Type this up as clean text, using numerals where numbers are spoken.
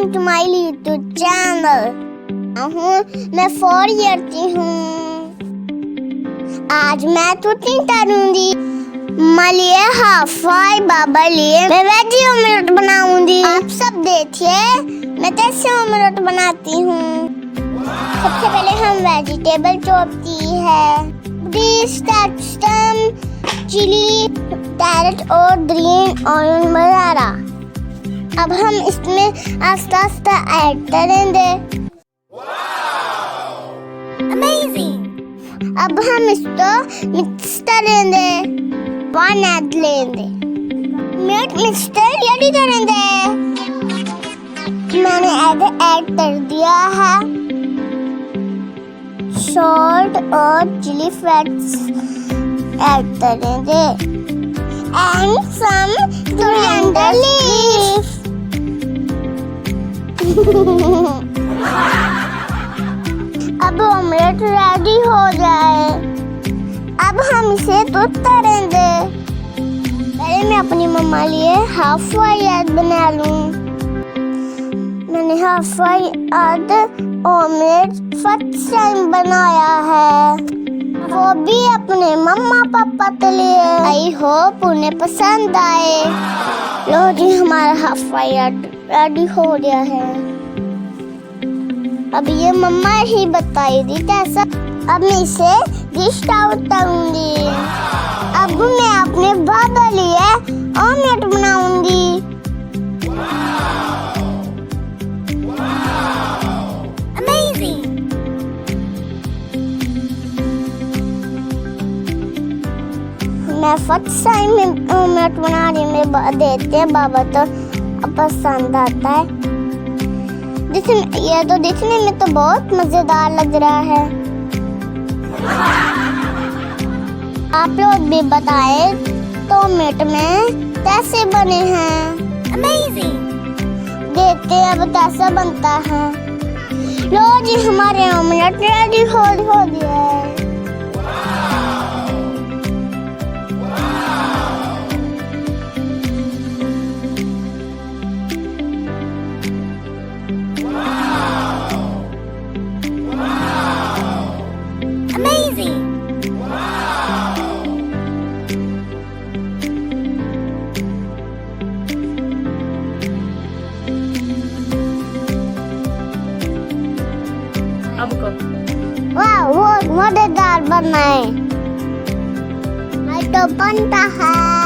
welcome to my YouTube channel. मैं 4 year की हूँ। आज मैं कुकिंग करूँगी। माँ लिए हाफाई, बाबा लिए मैं वेजी ऑमलेट बनाऊँगी। आप सब देखिए मैं कैसे ऑमलेट बनाती हूँ। सबसे पहले हम वेजिटेबल चॉपती है, बीन्स, कैप्सिकम, चिली, कैरेट और ग्रीन ऑनियन वगैरह। अब हम इसमें आस्ता आस्ता ऐड करेंगे। अमेजिंग। अब हम इसको मिक्स करेंगे, पानी ऐड लेंगे, मिर्च मिक्सचर रेडी करेंगे। मैंने ऐड कर दिया है सॉल्ट और चिली फ्लेक्स ऐड करेंगे एंड सम कोरिएंडर लीफ। अब ऑमलेट रेडी हो जाए। अब हम इसे कुक करेंगे। पहले मैं अपनी मम्मा लिए हाफ फ्राई एग बना लूं। मैंने half fry egg omelette first time बनाया है, वो भी अपने मम्मा पापा के लिए। आई होप उन्हें पसंद आए। लो जी, हमारा हाफ फ्राई एग रेडी हो गया है। अब ये मम्मा ही बताएगी कैसा। अब मैं इसे डिश आउट करूंगी। अब मैं अपने बाबा लिए ऑमलेट बनाऊंगी। अमेजिंग। मैं फर्स्ट टाइम ऑमलेट बनाने में देते बाबा तो पसंद आता है। ये तो देखने में तो बहुत मजेदार लग रहा है। आप लोग भी बताएं टोमेटो में कैसे बने हैं। अमेजिंग। देखते हैं अब कैसा बनता है। लो जी, हमारे ऑमलेट रेडी हो गया है। वाह, वो मजेदार बना है। तो बनता है।